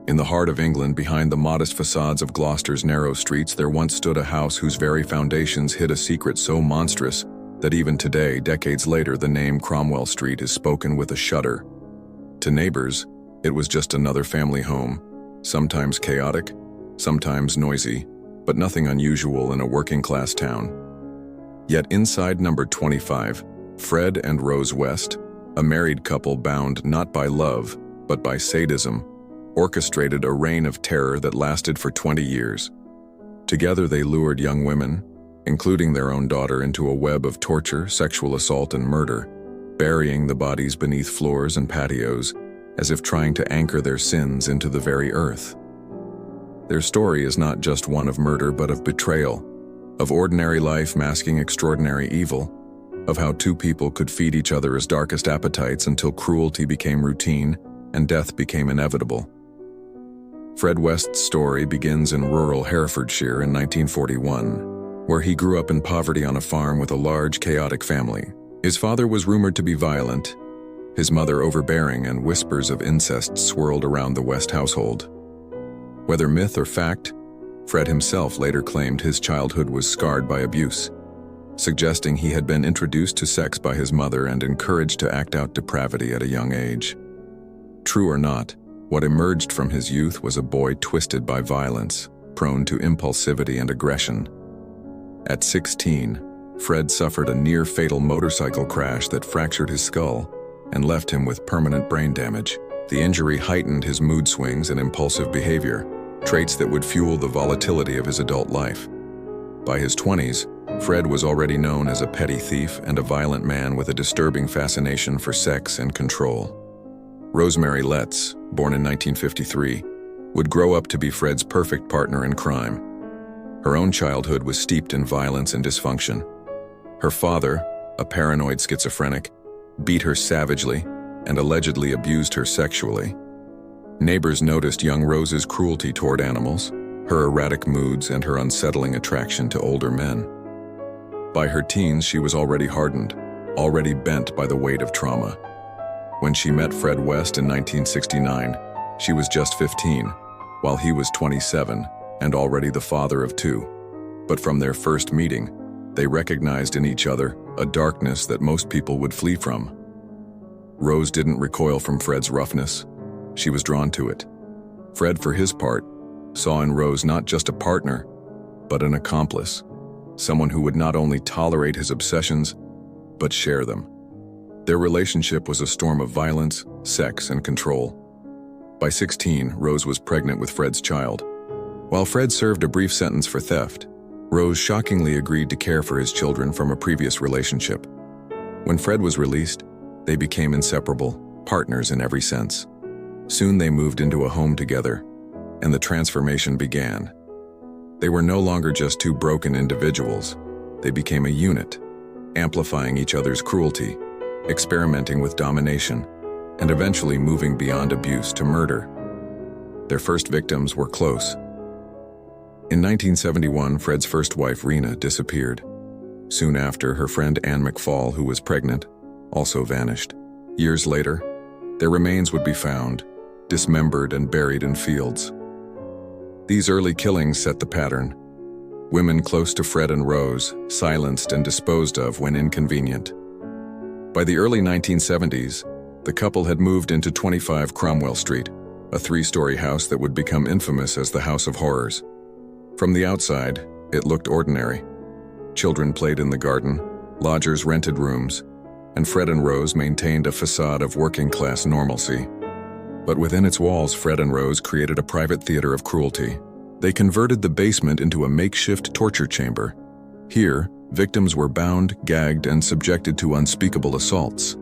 In the heart of England, behind the modest facades of Gloucester's narrow streets, there once stood a house whose very foundations hid a secret so monstrous that even today, decades later, the name Cromwell Street is spoken with a shudder. To neighbors, it was just another family home, sometimes chaotic, sometimes noisy, but nothing unusual in a working-class town. Yet inside number 25, Fred and Rose West, a married couple bound not by love, but by sadism, orchestrated a reign of terror that lasted for 20 years. Together they lured young women, including their own daughter, into a web of torture, sexual assault, and murder, burying the bodies beneath floors and patios, as if trying to anchor their sins into the very earth. Their story is not just one of murder, but of betrayal, of ordinary life masking extraordinary evil, of how two people could feed each other's darkest appetites until cruelty became routine and death became inevitable. Fred West's story begins in rural Herefordshire in 1941, where he grew up in poverty on a farm with a large, chaotic family. His father was rumored to be violent, his mother overbearing, and whispers of incest swirled around the West household. Whether myth or fact, Fred himself later claimed his childhood was scarred by abuse, suggesting he had been introduced to sex by his mother and encouraged to act out depravity at a young age. True or not, what emerged from his youth was a boy twisted by violence, prone to impulsivity and aggression. At 16, Fred suffered a near-fatal motorcycle crash that fractured his skull and left him with permanent brain damage. The injury heightened his mood swings and impulsive behavior, traits that would fuel the volatility of his adult life. By his 20s, Fred was already known as a petty thief and a violent man with a disturbing fascination for sex and control. Rosemary Letts, born in 1953, would grow up to be Fred's perfect partner in crime. Her own childhood was steeped in violence and dysfunction. Her father, a paranoid schizophrenic, beat her savagely and allegedly abused her sexually. Neighbors noticed young Rose's cruelty toward animals, her erratic moods, and her unsettling attraction to older men. By her teens, she was already hardened, already bent by the weight of trauma. When she met Fred West in 1969, she was just 15, while he was 27 and already the father of two. But from their first meeting, they recognized in each other a darkness that most people would flee from. Rose didn't recoil from Fred's roughness. She was drawn to it. Fred, for his part, saw in Rose not just a partner, but an accomplice, someone who would not only tolerate his obsessions, but share them. Their relationship was a storm of violence, sex, and control. By 16, Rose was pregnant with Fred's child. While Fred served a brief sentence for theft, Rose shockingly agreed to care for his children from a previous relationship. When Fred was released, they became inseparable, partners in every sense. Soon they moved into a home together, and the transformation began. They were no longer just two broken individuals. They became a unit, amplifying each other's cruelty, experimenting with domination, and eventually moving beyond abuse to murder. Their first victims were close. In 1971, Fred's first wife, Rena, disappeared. Soon after, her friend Anne McFall, who was pregnant, also vanished. Years later, their remains would be found, dismembered and buried in fields. These early killings set the pattern. Women close to Fred and Rose, silenced and disposed of when inconvenient. By the early 1970s, the couple had moved into 25 Cromwell Street, a three-story house that would become infamous as the House of Horrors. From the outside, it looked ordinary. Children played in the garden, lodgers rented rooms, and Fred and Rose maintained a facade of working-class normalcy. But within its walls, Fred and Rose created a private theater of cruelty. They converted the basement into a makeshift torture chamber. Here, victims were bound, gagged, and subjected to unspeakable assaults.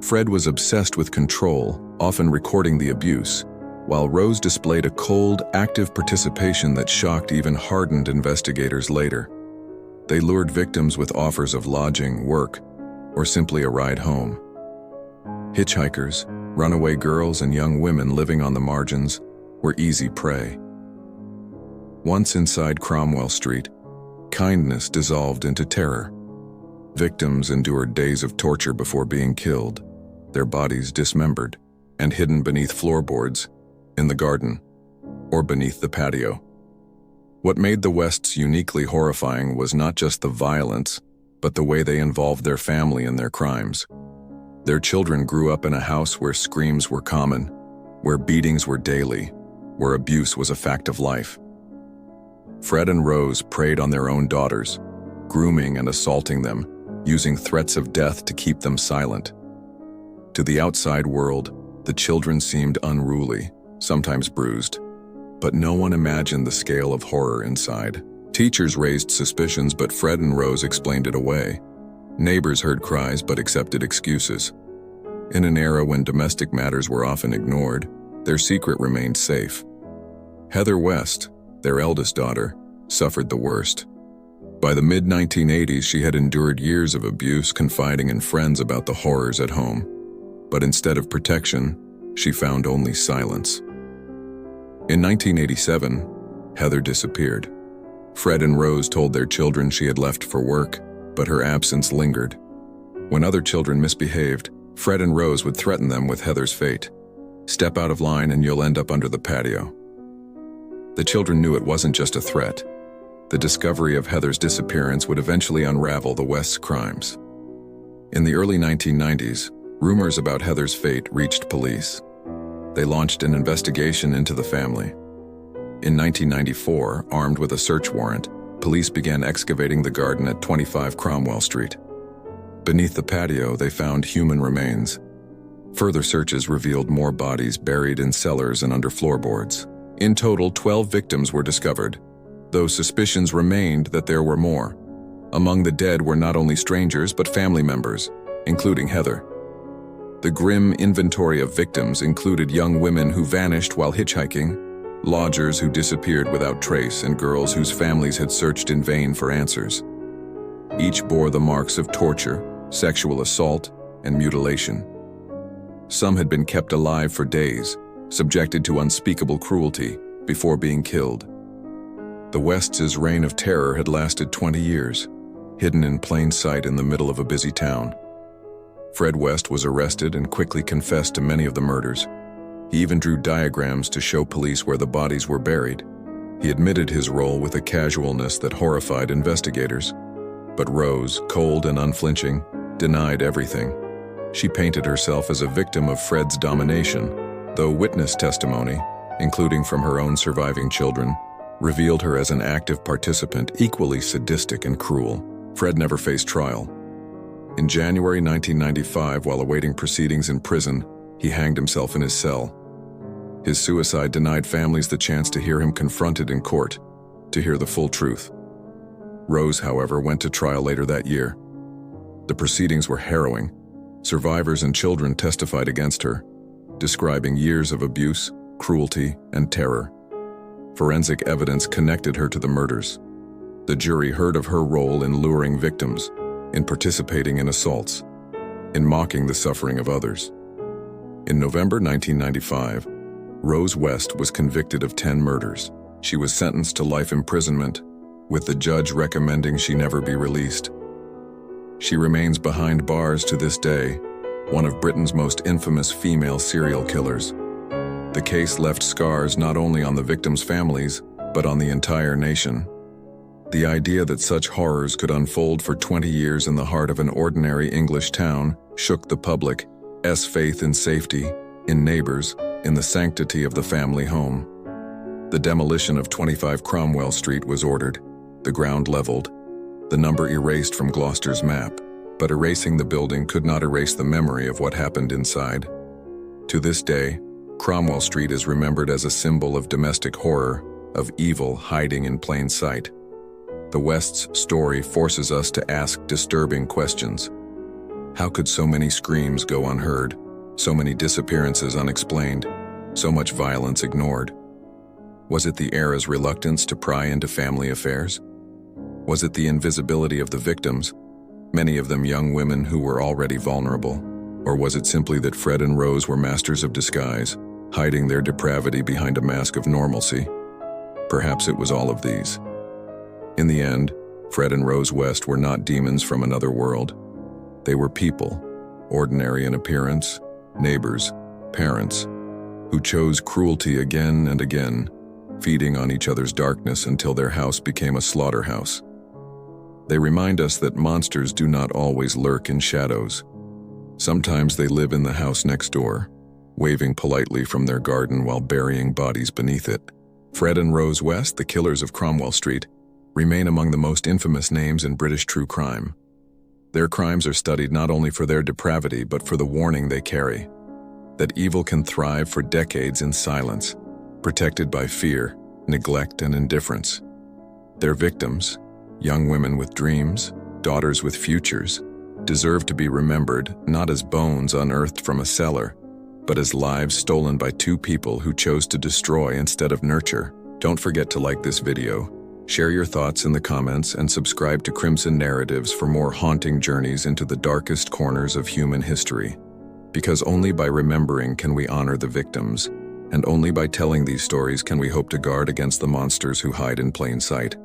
Fred was obsessed with control, often recording the abuse, while Rose displayed a cold, active participation that shocked even hardened investigators later. They lured victims with offers of lodging, work, or simply a ride home. Hitchhikers, runaway girls, and young women living on the margins were easy prey. Once inside Cromwell Street, kindness dissolved into terror. Victims endured days of torture before being killed, their bodies dismembered and hidden beneath floorboards, in the garden, or beneath the patio. What made the Wests uniquely horrifying was not just the violence, but the way they involved their family in their crimes. Their children grew up in a house where screams were common, where beatings were daily, where abuse was a fact of life. Fred and Rose preyed on their own daughters, grooming and assaulting them, using threats of death to keep them silent. To the outside world, the children seemed unruly, sometimes bruised, but no one imagined the scale of horror inside. Teachers raised suspicions, but Fred and Rose explained it away. Neighbors heard cries but accepted excuses. In an era when domestic matters were often ignored, their secret remained safe. Heather West, their eldest daughter, suffered the worst. By the mid-1980s, she had endured years of abuse, confiding in friends about the horrors at home. But instead of protection, she found only silence. In 1987, Heather disappeared. Fred and Rose told their children she had left for work, but her absence lingered. When other children misbehaved, Fred and Rose would threaten them with Heather's fate. Step out of line and you'll end up under the patio. The children knew it wasn't just a threat. The discovery of Heather's disappearance would eventually unravel the West's crimes. In the early 1990s, rumors about Heather's fate reached police. They launched an investigation into the family. In 1994, armed with a search warrant, police began excavating the garden at 25 Cromwell Street. Beneath the patio, they found human remains. Further searches revealed more bodies buried in cellars and under floorboards. In total, 12 victims were discovered, though suspicions remained that there were more. Among the dead were not only strangers but family members, including Heather. The grim inventory of victims included young women who vanished while hitchhiking, lodgers who disappeared without trace, and girls whose families had searched in vain for answers. Each bore the marks of torture, sexual assault, and mutilation. Some had been kept alive for days, subjected to unspeakable cruelty, before being killed. The West's reign of terror had lasted 20 years, hidden in plain sight in the middle of a busy town. Fred West was arrested and quickly confessed to many of the murders. He even drew diagrams to show police where the bodies were buried. He admitted his role with a casualness that horrified investigators. But Rose, cold and unflinching, denied everything. She painted herself as a victim of Fred's domination, though witness testimony, including from her own surviving children, revealed her as an active participant, equally sadistic and cruel. Fred never faced trial. In January 1995, while awaiting proceedings in prison, he hanged himself in his cell. His suicide denied families the chance to hear him confronted in court, to hear the full truth. Rose, however, went to trial later that year. The proceedings were harrowing. Survivors and children testified against her, describing years of abuse, cruelty, and terror. Forensic evidence connected her to the murders. The jury heard of her role in luring victims, in participating in assaults, in mocking the suffering of others. In November 1995, Rose West was convicted of 10 murders. She was sentenced to life imprisonment, with the judge recommending she never be released. She remains behind bars to this day, one of Britain's most infamous female serial killers. The case left scars not only on the victims' families, but on the entire nation. The idea that such horrors could unfold for 20 years in the heart of an ordinary English town shook the public's faith in safety, in neighbors, in the sanctity of the family home. The demolition of 25 Cromwell Street was ordered, the ground leveled, the number erased from Gloucester's map, but erasing the building could not erase the memory of what happened inside. To this day, Cromwell Street is remembered as a symbol of domestic horror, of evil hiding in plain sight. The West's story forces us to ask disturbing questions. How could so many screams go unheard, so many disappearances unexplained, so much violence ignored? Was it the era's reluctance to pry into family affairs? Was it the invisibility of the victims, many of them young women who were already vulnerable? Or was it simply that Fred and Rose were masters of disguise, hiding their depravity behind a mask of normalcy? Perhaps it was all of these. In the end, Fred and Rose West were not demons from another world. They were people, ordinary in appearance, neighbors, parents, who chose cruelty again and again, feeding on each other's darkness until their house became a slaughterhouse. They remind us that monsters do not always lurk in shadows. Sometimes they live in the house next door, waving politely from their garden while burying bodies beneath it. Fred and Rose West, the killers of Cromwell Street, remain among the most infamous names in British true crime. Their crimes are studied not only for their depravity but for the warning they carry, that evil can thrive for decades in silence, protected by fear, neglect, and indifference. Their victims, young women with dreams, daughters with futures, deserve to be remembered not as bones unearthed from a cellar, but as lives stolen by two people who chose to destroy instead of nurture. Don't forget to like this video, share your thoughts in the comments, and subscribe to Crimson Narratives for more haunting journeys into the darkest corners of human history. Because only by remembering can we honor the victims, and only by telling these stories can we hope to guard against the monsters who hide in plain sight.